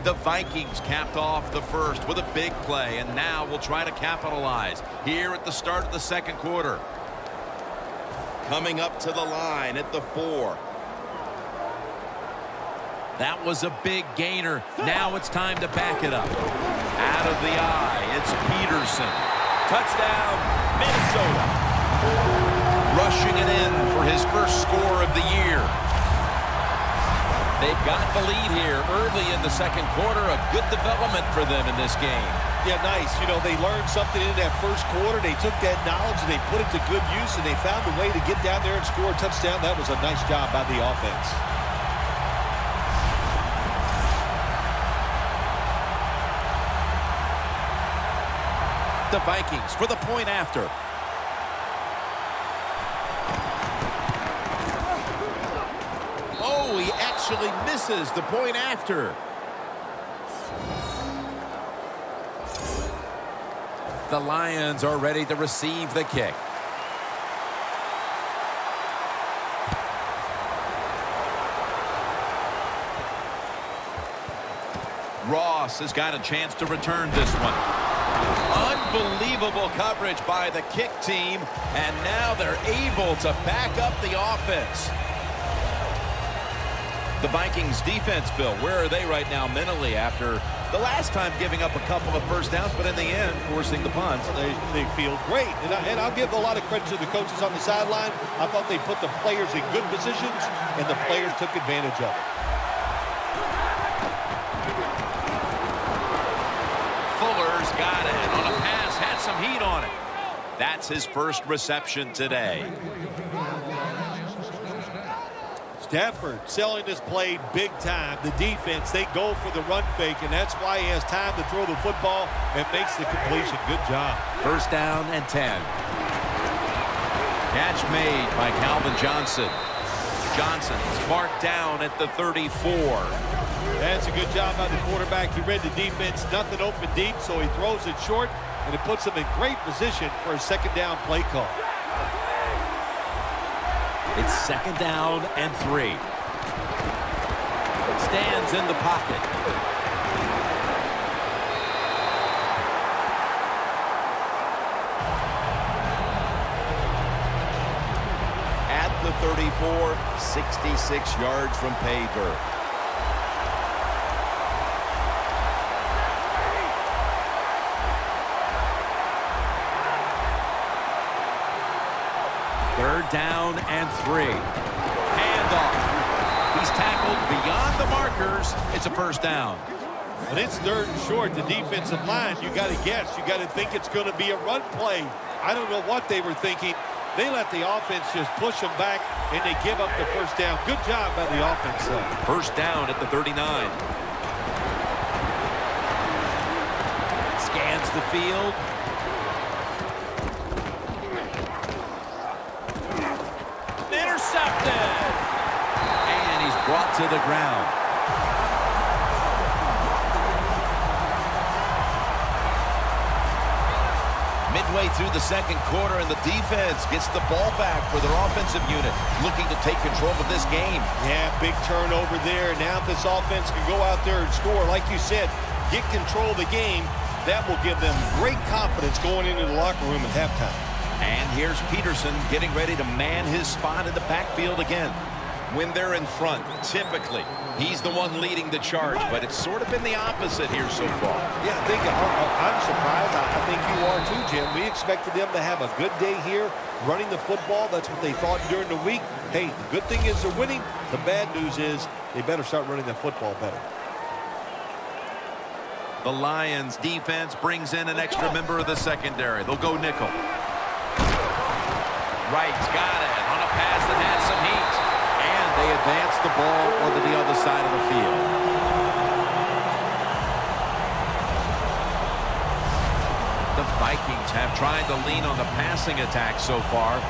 The Vikings capped off the first with a big play, and now will try to capitalize here at the start of the second quarter. Coming up to the line at the 4. That was a big gainer. Now it's time to back it up. Out of the eye, it's Peterson. Touchdown, Minnesota. Rushing it in for his first score of the year. They've got the lead here early in the second quarter. A good development for them in this game. Yeah, nice. You know, they learned something in that first quarter. They took that knowledge and they put it to good use, and they found a way to get down there and score a touchdown. That was a nice job by the offense. The Vikings for the point after. Oh, he actually misses the point after. The Lions are ready to receive the kick. Ross has got a chance to return this one. Unbelievable coverage by the kick team, and now they're able to back up the offense. The Vikings defense, Bill, where are they right now mentally after the last time giving up a couple of first downs, but in the end forcing the punts? They feel great, and I'll give a lot of credit to the coaches on the sideline. I thought they put the players in good positions, and the players took advantage of it. Fuller's got it on a pass, had some heat on it. That's his first reception today. Stafford selling this play big time. The defense, they go for the run fake, and that's why he has time to throw the football and makes the completion. Good job. First down and 10. Catch made by Calvin Johnson. Johnson's marked down at the 34. That's a good job by the quarterback. He read the defense, nothing open deep, so he throws it short, and it puts him in great position for a second down play call. It's second down and 3. Stands in the pocket. At the 34, 66 yards from pay dirt. Third down and 3. Handoff. He's tackled beyond the markers. It's a first down. When it's third and short, the defensive line, you got to guess. You got to think it's going to be a run play. I don't know what they were thinking. They let the offense just push them back, and they give up the first down. Good job by the offense, though. First down at the 39. Scans the field. Intercepted. And he's brought to the ground. Midway through the second quarter, and the defense gets the ball back for their offensive unit, looking to take control of this game. Yeah, big turnover there. Now this offense can go out there and score. Like you said, get control of the game. That will give them great confidence going into the locker room at halftime. And here's Peterson getting ready to man his spot in the backfield again. When they're in front, typically, he's the one leading the charge, but it's sort of been the opposite here so far. Yeah, I think I'm surprised. I think you are too, Jim. We expected them to have a good day here running the football. That's what they thought during the week. Hey, the good thing is they're winning. The bad news is they better start running the football better. The Lions defense brings in an extra member of the secondary. They'll go nickel. Wright's got it on a pass that has some heat. And they advance the ball onto the other side of the field. The Vikings have tried to lean on the passing attack so far.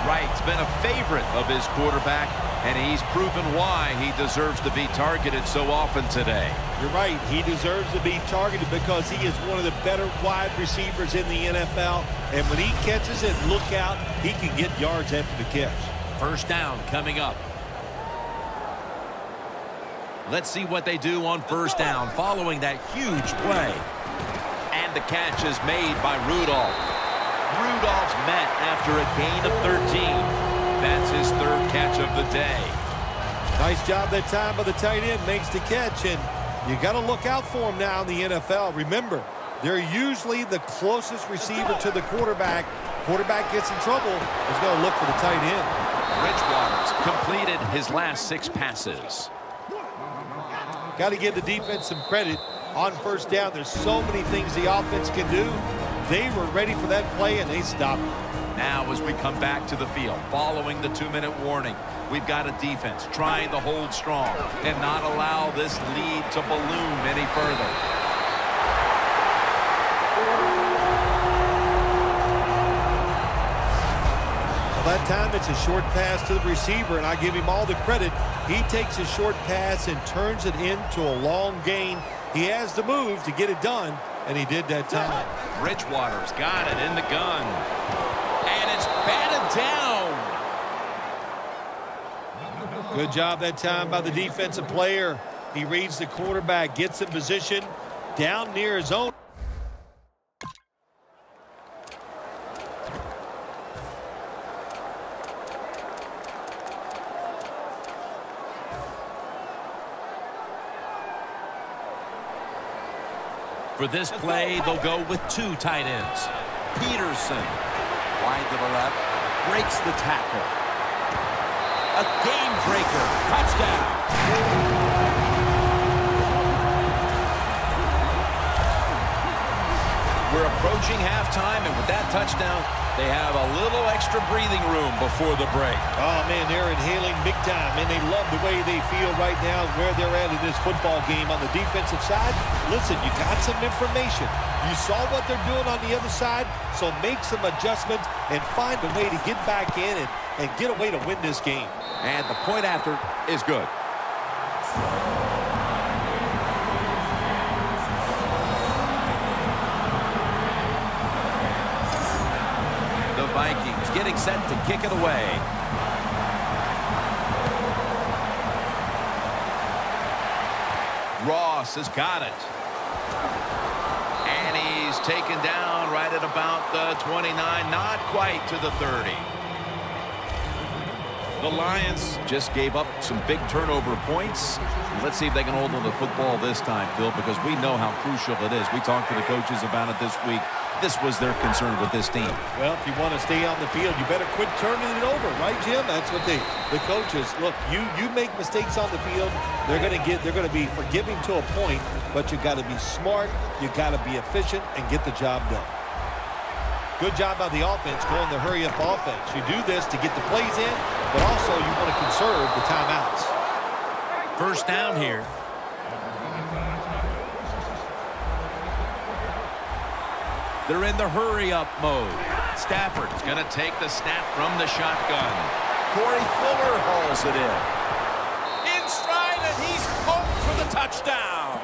Wright's been a favorite of his quarterback, and he's proven why he deserves to be targeted so often today. You're right. He deserves to be targeted because he is one of the better wide receivers in the NFL. And when he catches it, look out, he can get yards after the catch. First down coming up. Let's see what they do on first down following that huge play. And the catch is made by Rudolph. Rudolph's met after a gain of 13. That's his third catch of the day. Nice job that time by the tight end. Makes the catch, and you got to look out for him now in the NFL. Remember, they're usually the closest receiver to the quarterback. Quarterback gets in trouble, he's going to look for the tight end. Bridgewater's completed his last 6 passes. Got to give the defense some credit on first down. There's so many things the offense can do. They were ready for that play, and they stopped it. Now as we come back to the field, following the 2-minute warning, we've got a defense trying to hold strong and not allow this lead to balloon any further. Well, that time it's a short pass to the receiver, and I give him all the credit. He takes a short pass and turns it into a long gain. He has the move to get it done, and he did that time. Bridgewater's got it in the gun. And it's batted down. Good job that time by the defensive player. He reads the quarterback, gets in position down near his own. For this play, they'll go with 2 tight ends. Peterson, wide to the left, breaks the tackle. A game breaker, touchdown. We're approaching halftime, and with that touchdown, they have a little extra breathing room before the break. Oh, man, they're inhaling big time, and they love the way they feel right now where they're at in this football game. On the defensive side, listen, you got some information. You saw what they're doing on the other side, so make some adjustments and find a way to get back in and get a way to win this game. And the point after is good. The Vikings getting set to kick it away. Ross has got it. And he's taken down right at about the 29, not quite to the 30. The Lions just gave up some big turnover points. Let's see if they can hold on to the football this time, Phil, because we know how crucial it is. We talked to the coaches about it this week. This was their concern with this team. Well, if you want to stay on the field, you better quit turning it over, right, Jim? That's what the coaches look. You make mistakes on the field, they're going to be forgiving to a point, but you got to be smart, you got to be efficient, and get the job done. Good job by the offense going the hurry-up offense. You do this to get the plays in, but also you want to conserve the timeouts. First down here. They're in the hurry-up mode. Stafford's going to take the snap from the shotgun. Corey Fuller hauls it in. In stride, and he's home for the touchdown.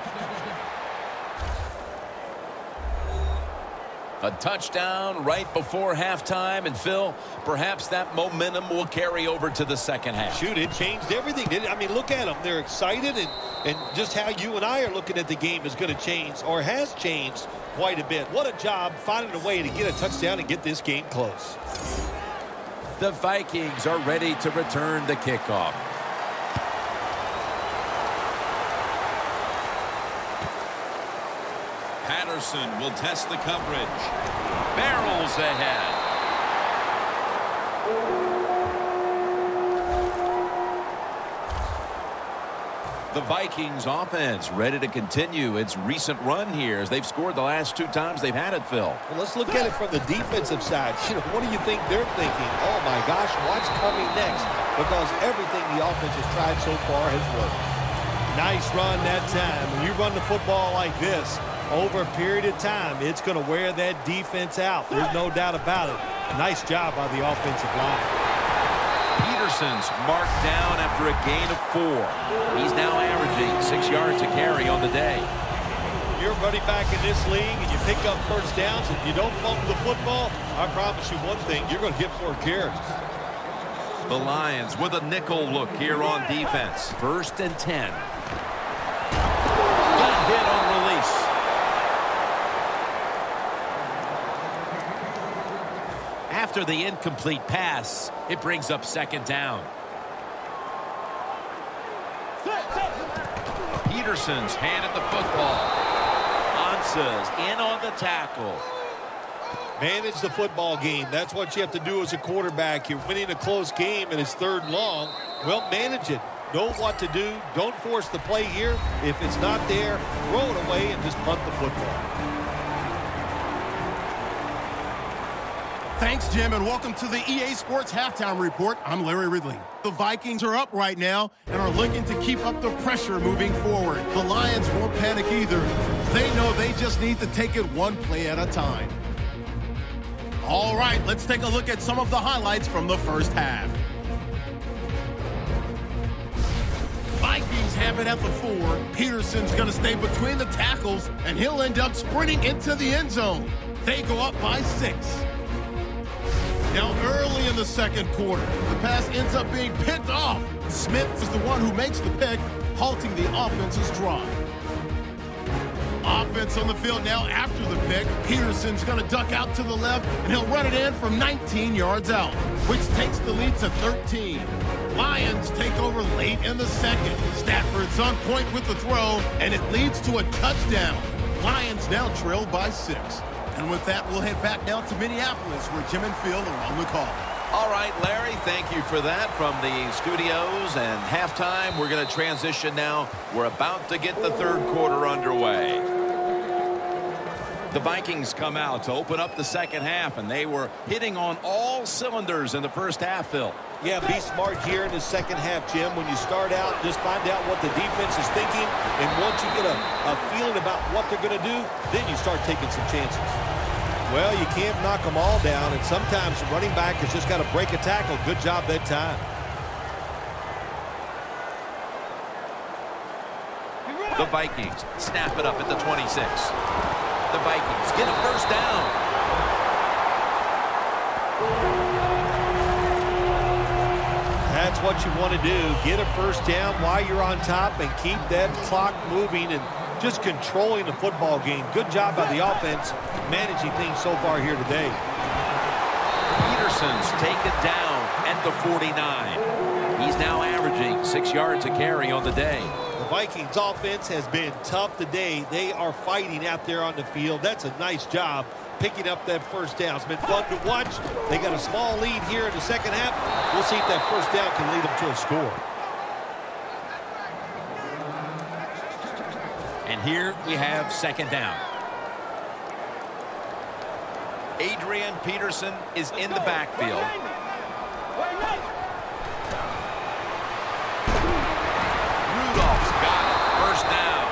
A touchdown right before halftime, and Phil, perhaps that momentum will carry over to the second half. Shoot, it changed everything, didn't it? I mean, look at them. They're excited, and just how you and I are looking at the game is going to change, or has changed quite a bit. What a job finding a way to get a touchdown and get this game close. The Vikings are ready to return the kickoff. Patterson will test the coverage. Barrels ahead. The Vikings offense ready to continue its recent run here as they've scored the last 2 times they've had it, Phil. Well, let's look at it from the defensive side. What do you think they're thinking? Oh, my gosh, what's coming next? Because everything the offense has tried so far has worked. Nice run that time. When you run the football like this, over a period of time, it's going to wear that defense out. There's no doubt about it. Nice job by the offensive line. Peterson's marked down after a gain of 4. He's now averaging 6 yards a carry on the day. You're running back in this league and you pick up first downs and you don't fumble the football, I promise you one thing, you're going to get more carries. The Lions with a nickel look here on defense. 1st and 10. hit on release. After the incomplete pass, it brings up second down. Peterson's handed the football. Ansah's in on the tackle. Manage the football game. That's what you have to do as a quarterback. You're winning a close game and it's third and long. Well, manage it. Know what to do. Don't force the play here. If it's not there, throw it away and just punt the football. Thanks, Jim, and welcome to the EA Sports Halftime Report. I'm Larry Ridley. The Vikings are up right now and are looking to keep up the pressure moving forward. The Lions won't panic either. They know they just need to take it one play at a time. All right, let's take a look at some of the highlights from the first half. Vikings have it at the 4. Peterson's going to stay between the tackles, and he'll end up sprinting into the end zone. They go up by 6. Now, early in the second quarter, the pass ends up being picked off. Smith is the one who makes the pick, halting the offense's drive. Offense on the field now after the pick. Peterson's going to duck out to the left, and he'll run it in from 19 yards out, which takes the lead to 13. Lions take over late in the second. Stafford's on point with the throw, and it leads to a touchdown. Lions now trail by 6. And with that, we'll head back down to Minneapolis, where Jim and Phil are on the call. All right, Larry, thank you for that from the studios. And halftime, we're going to transition now. We're about to get the third quarter underway. The Vikings come out to open up the second half, and they were hitting on all cylinders in the first half, Phil. Yeah, be smart here in the second half, Jim. When you start out, just find out what the defense is thinking. And once you get a feeling about what they're going to do, then you start taking some chances. Well, you can't knock them all down, and sometimes the running back has just got to break a tackle. Good job that time. The Vikings snap it up at the 26. The Vikings get a first down. That's what you want to do. Get a first down while you're on top and keep that clock moving and just controlling the football game. Good job by the offense managing things so far here today. Peterson's taken down at the 49. He's now averaging 6 yards a carry on the day. The Vikings offense has been tough today. They are fighting out there on the field. That's a nice job picking up that first down. It's been fun to watch. They got a small lead here in the second half. We'll see if that first down can lead them to a score. And here we have second down. Adrian Peterson is in the backfield. Rudolph's got it. First down.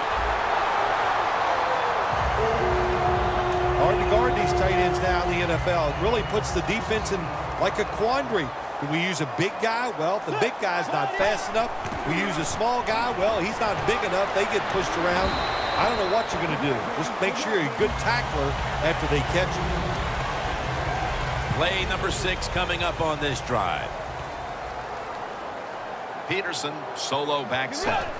Hard to guard these tight ends now in the NFL. It really puts the defense in like a quandary. Do we use a big guy? Well, if the big guy's not fast enough. We use a small guy. Well, he's not big enough. They get pushed around. I don't know what you're going to do. Just make sure you're a good tackler after they catch you. Play number 6 coming up on this drive. Peterson solo back set.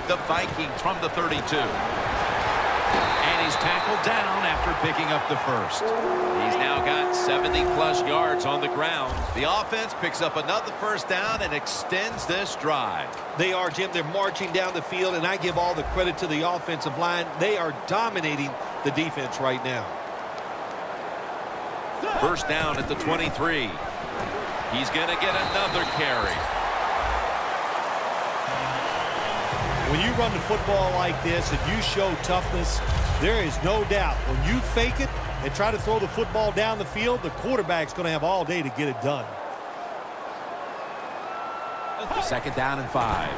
The Vikings from the 32. And he's tackled down after picking up the first. He's now got 70-plus yards on the ground. The offense picks up another first down and extends this drive. They are, Jim. They're marching down the field, and I give all the credit to the offensive line. They are dominating the defense right now. First down at the 23. He's going to get another carry. When you run the football like this and you show toughness, there is no doubt when you fake it and try to throw the football down the field, the quarterback's going to have all day to get it done. Second down and 5.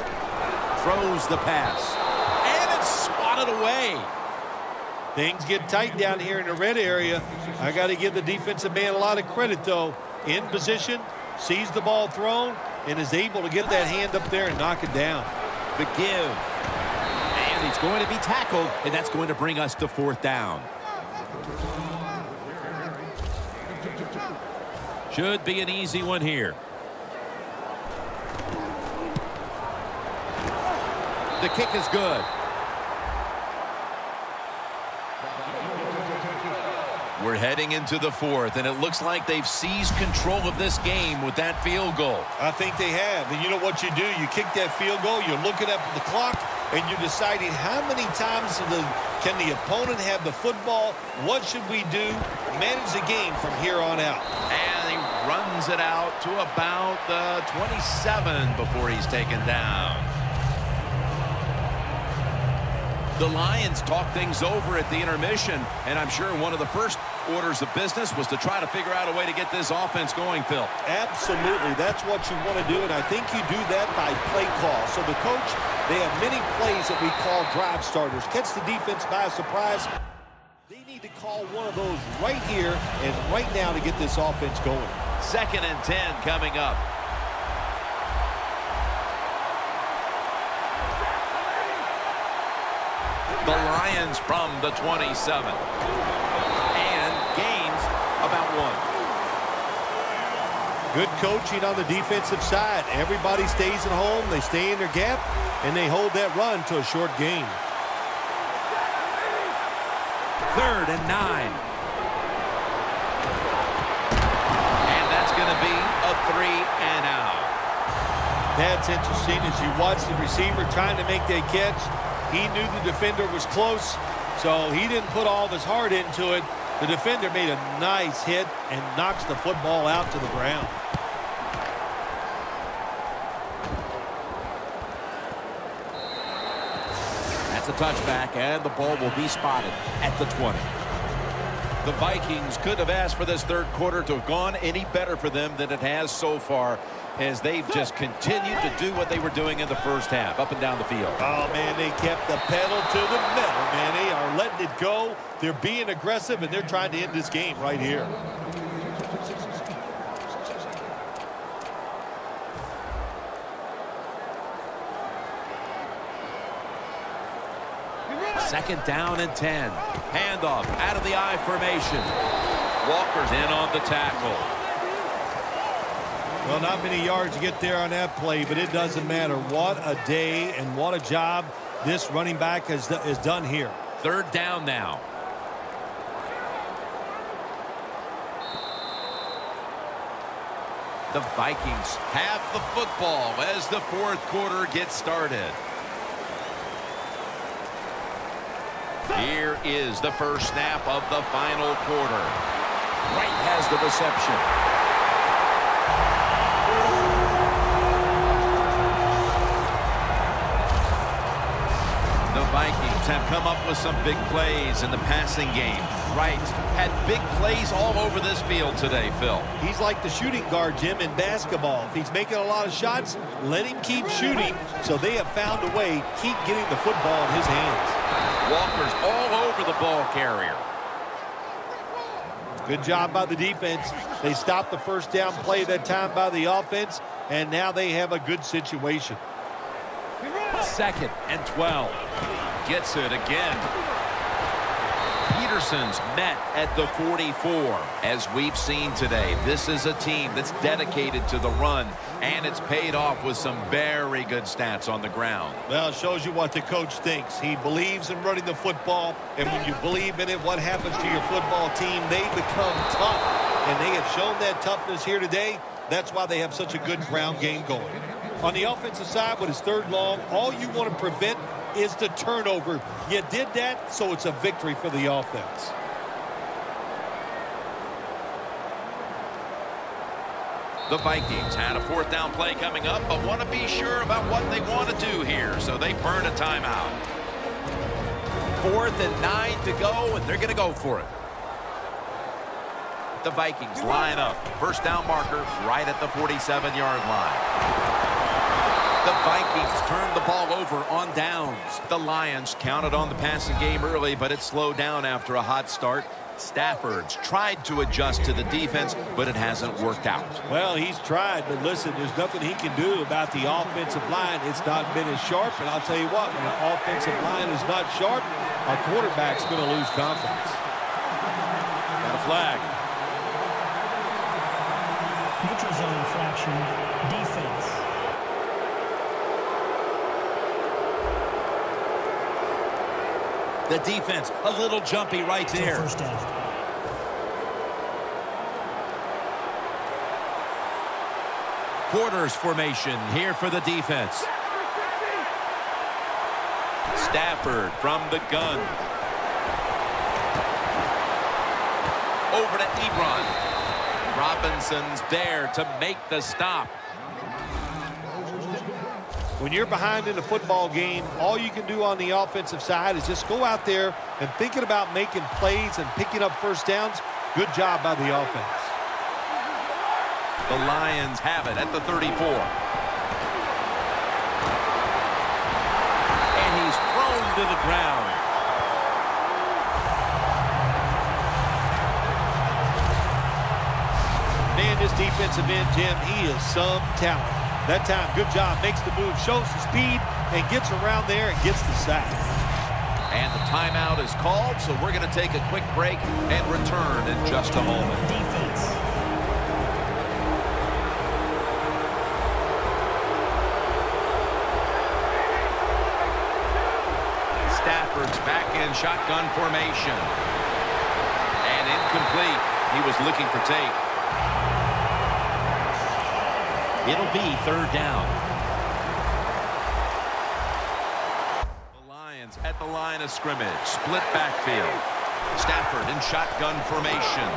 Throws the pass. And it's swatted away. Things get tight down here in the red area. I got to give the defensive man a lot of credit, though. In position, sees the ball thrown, and is able to get that hand up there and knock it down. The give. And he's going to be tackled, and that's going to bring us to fourth down. Should be an easy one here. The kick is good. We're heading into the fourth, and it looks like they've seized control of this game with that field goal. I think they have. And you know what you do? You kick that field goal, you're looking up at the clock, and you're deciding how many times can the opponent have the football? What should we do? Manage the game from here on out. And he runs it out to about the 27 before he's taken down. The Lions talk things over at the intermission, and I'm sure one of the first orders of business was to try to figure out a way to get this offense going, Phil. Absolutely. That's what you want to do, and I think you do that by play call. So the coach, they have many plays that we call drive starters. Catch the defense by surprise. They need to call one of those right here and right now to get this offense going. 2nd and 10 coming up. The Lions from the 27. And gains about 1. Good coaching on the defensive side. Everybody stays at home. They stay in their gap, and they hold that run to a short gain. 3rd and 9. And that's going to be a 3 and out. That's interesting as you watch the receiver trying to make that catch. He knew the defender was close, so he didn't put all of his heart into it. The defender made a nice hit and knocks the football out to the ground. That's a touchback, and the ball will be spotted at the 20. The Vikings could have asked for this third quarter to have gone any better for them than it has so far, as they've just continued to do what they were doing in the first half, up and down the field. Oh, man, they kept the pedal to the metal, man. They are letting it go. They're being aggressive, and they're trying to end this game right here. Second down and 10. Handoff out of the I formation. Walker's in on the tackle. Well, not many yards to get there on that play, but it doesn't matter. What a day and what a job this running back has done here. 3rd down now. The Vikings have the football as the fourth quarter gets started. Here is the first snap of the final quarter. Wright has the reception. The Vikings have come up with some big plays in the passing game. Wright had big plays all over this field today, Phil. He's like the shooting guard, Jim, in basketball. If he's making a lot of shots, let him keep shooting. So they have found a way to keep getting the football in his hands. Walker's all over the ball carrier. Good job by the defense. They stopped the first down play that time by the offense, and now they have a good situation. 2nd and 12. Gets it again. Peterson's met at the 44. As we've seen today, this is a team that's dedicated to the run, and it's paid off with some very good stats on the ground. Well, it shows you what the coach thinks. He believes in running the football, and when you believe in it, what happens to your football team? They become tough, and they have shown that toughness here today. That's why they have such a good ground game going. On the offensive side, with his 3rd long, all you want to prevent is the turnover. You did that, so it's a victory for the offense. The Vikings had a 4th down play coming up, but want to be sure about what they want to do here, so they burn a timeout. 4th and 9 to go, and they're going to go for it. The Vikings line up. First down marker right at the 47-yard line. The Vikings turned the ball over on downs. The Lions counted on the passing game early, but it slowed down after a hot start. Stafford's tried to adjust to the defense, but it hasn't worked out. Well, he's tried, but listen, there's nothing he can do about the offensive line. It's not been as sharp, and I'll tell you what, when the offensive line is not sharp, our quarterback's going to lose confidence. Got a flag. Neutral zone infraction, defense. The defense, a little jumpy right there. First down. Quarters formation here for the defense. Stafford from the gun. Over to Ebron. Robinson's there to make the stop. When you're behind in a football game, all you can do on the offensive side is just go out there and thinking about making plays and picking up first downs. Good job by the offense. The Lions have it at the 34. And he's thrown to the ground. Man, this defensive end, Jim, he is some talent. That time, good job, makes the move, shows the speed, and gets around there and gets the sack. And the timeout is called, so we're going to take a quick break and return in just a moment. Defense. Stafford's back in shotgun formation. And incomplete. He was looking for tape. It'll be third down. The Lions at the line of scrimmage. Split backfield. Stafford in shotgun formation.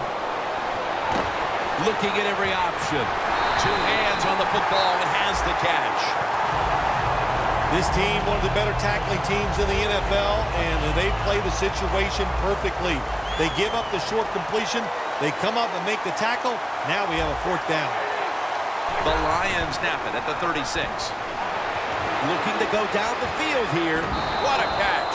Looking at every option. Two hands on the football and has the catch. This team, one of the better tackling teams in the NFL, and they play the situation perfectly. They give up the short completion. They come up and make the tackle. Now we have a fourth down. The Lions snap it at the 36. Looking to go down the field here. What a catch.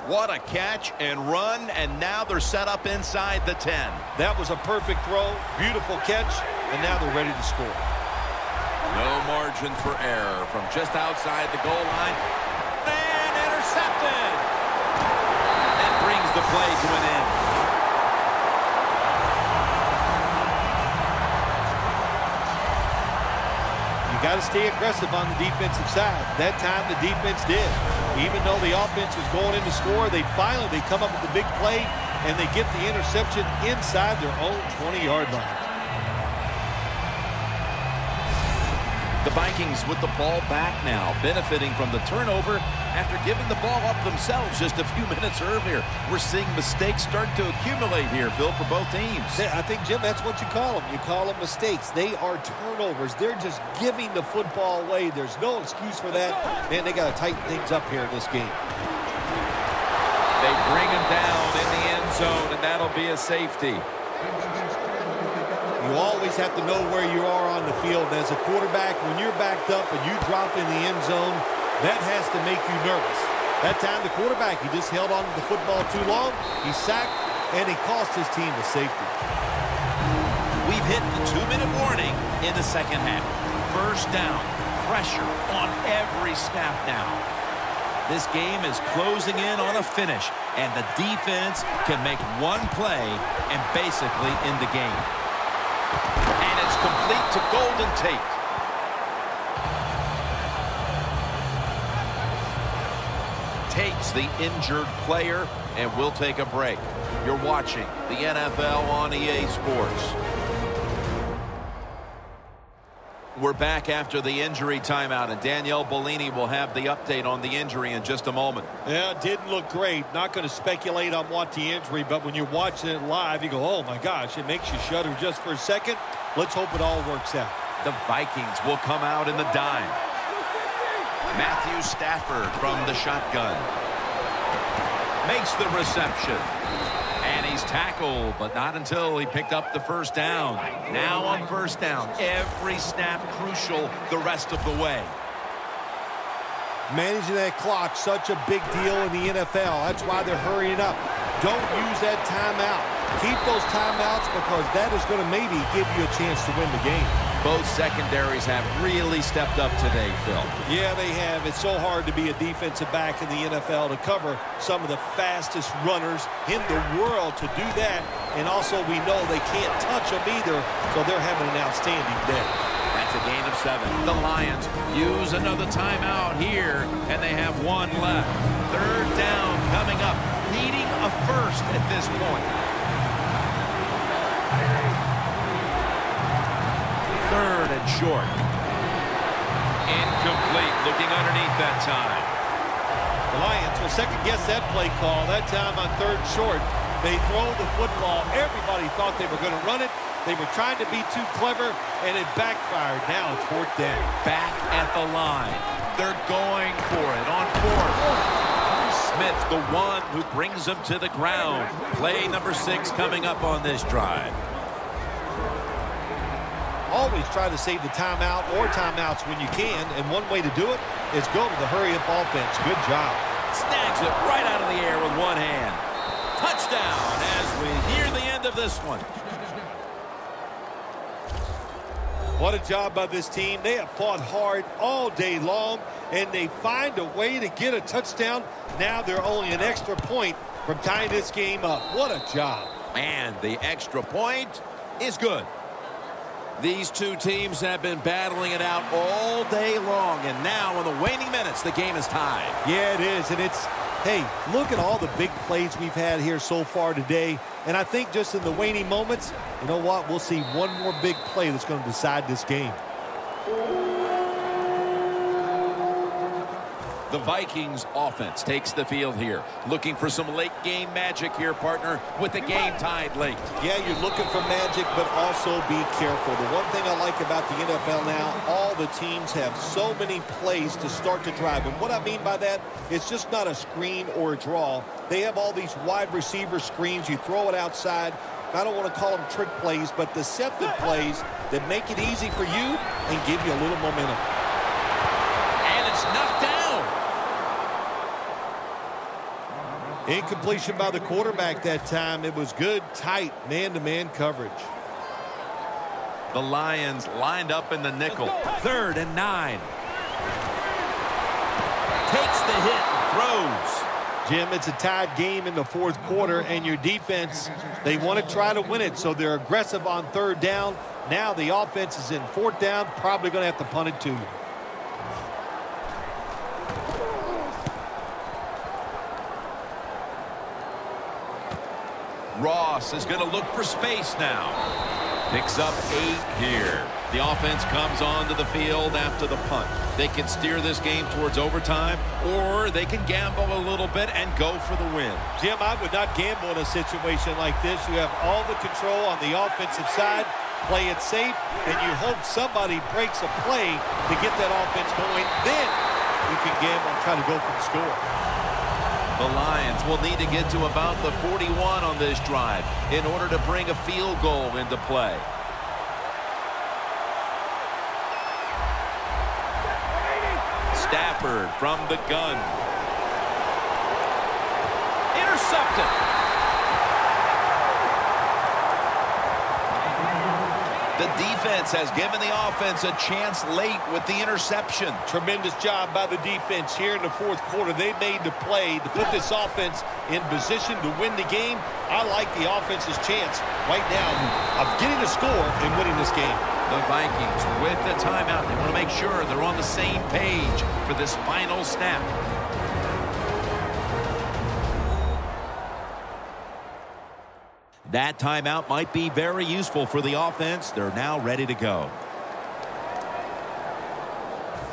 What a catch and run, and now they're set up inside the 10. That was a perfect throw, beautiful catch, and now they're ready to score. No margin for error from just outside the goal line. And intercepted. That brings the play to an end. Got to stay aggressive on the defensive side. That time the defense did. Even though the offense was going in to score, they come up with the big play, and they get the interception inside their own 20-yard line. The Vikings with the ball back now, benefiting from the turnover after giving the ball up themselves just a few minutes earlier. We're seeing mistakes start to accumulate here, Phil, for both teams. I think, Jim, that's what you call them. You call them mistakes. They are turnovers. They're just giving the football away. There's no excuse for that. Man, they got to tighten things up here in this game. They bring him down in the end zone, and that'll be a safety. You always have to know where you are on the field. And as a quarterback, when you're backed up and you drop in the end zone, that has to make you nervous. That time, the quarterback, he just held on to the football too long. He sacked, and he cost his team the safety. We've hit the 2-minute warning in the second half. First down, pressure on every snap now. This game is closing in on a finish, and the defense can make one play and basically end the game. And it's complete to Golden Tate. Takes the injured player, and we'll take a break. You're watching the NFL on EA Sports. We're back after the injury timeout, and Danielle Bellini will have the update on the injury in just a moment. Yeah, it didn't look great. Not going to speculate on what the injury, but when you're watching it live, you go, oh my gosh, it makes you shudder just for a second. Let's hope it all works out. The Vikings will come out in the dime. Matthew Stafford from the shotgun. Makes the reception. And he's tackled, but not until he picked up the first down. Now on first down, every snap crucial the rest of the way. Managing that clock, such a big deal in the NFL. That's why they're hurrying up. Don't use that timeout. Keep those timeouts because that is going to maybe give you a chance to win the game. Both secondaries have really stepped up today, Phil. Yeah, they have. It's so hard to be a defensive back in the NFL to cover some of the fastest runners in the world to do that. And also we know they can't touch them either, so they're having an outstanding day. That's a gain of 7. The Lions use another timeout here, and they have one left. Third down coming up, needing a first at this point. short. Incomplete. Looking underneath that time. The Lions will second-guess that play call. That time on 3rd and short. They throw the football. Everybody thought they were going to run it. They were trying to be too clever, and it backfired. Now it's 4th down. Back at the line. They're going for it on 4th. Smith, the one who brings them to the ground. Play number 6 coming up on this drive. Always try to save the timeout or timeouts when you can, and one way to do it is go to the hurry-up offense. Good job. Snags it right out of the air with one hand. Touchdown as we near the end of this one. What a job by this team. They have fought hard all day long, and they find a way to get a touchdown. Now they're only an extra point from tying this game up. What a job. And the extra point is good. These two teams have been battling it out all day long, and now in the waning minutes, the game is tied. Yeah, it is, and it's, hey, look at all the big plays we've had here so far today, and I think just in the waning moments, you know what, we'll see one more big play that's going to decide this game. The Vikings offense takes the field here, looking for some late game magic here, partner, with the game tied late. Yeah, you're looking for magic, but also be careful. The one thing I like about the NFL now, all the teams have so many plays to start the drive. And what I mean by that, it's just not a screen or a draw. They have all these wide receiver screens. You throw it outside. I don't want to call them trick plays, but deceptive plays that make it easy for you and give you a little momentum. And it's knocked down. Incompletion by the quarterback that time. It was good, tight, man-to-man coverage. The Lions lined up in the nickel. 3rd and 9. Takes the hit and throws. Jim, it's a tied game in the 4th quarter, and your defense, they want to try to win it, so they're aggressive on 3rd down. Now the offense is in 4th down, probably going to have to punt it to you. Ross is going to look for space now. Picks up 8 here. The offense comes onto the field after the punt. They can steer this game towards overtime, or they can gamble a little bit and go for the win. Jim, I would not gamble in a situation like this. You have all the control on the offensive side. Play it safe, and you hope somebody breaks a play to get that offense going. Then you can gamble and try to go for the score. The Lions will need to get to about the 41 on this drive in order to bring a field goal into play. Stafford from the gun. Intercepted. The defense has given the offense a chance late with the interception. Tremendous job by the defense here in the 4th quarter. They made the play to put this offense in position to win the game. I like the offense's chance right now of getting a score and winning this game. The Vikings with the timeout. They want to make sure they're on the same page for this final snap. That timeout might be very useful for the offense. They're now ready to go.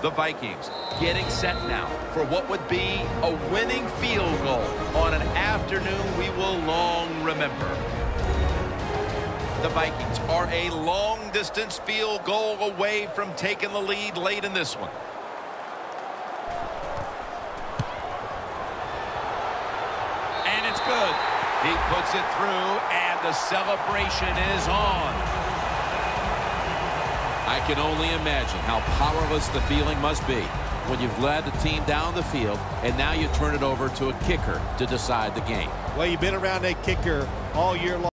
The Vikings getting set now for what would be a winning field goal on an afternoon we will long remember. The Vikings are a long-distance field goal away from taking the lead late in this one. And it's good. He puts it through, and the celebration is on. I can only imagine how powerless the feeling must be when you've led the team down the field, and now you turn it over to a kicker to decide the game. Well, you've been around that kicker all year long.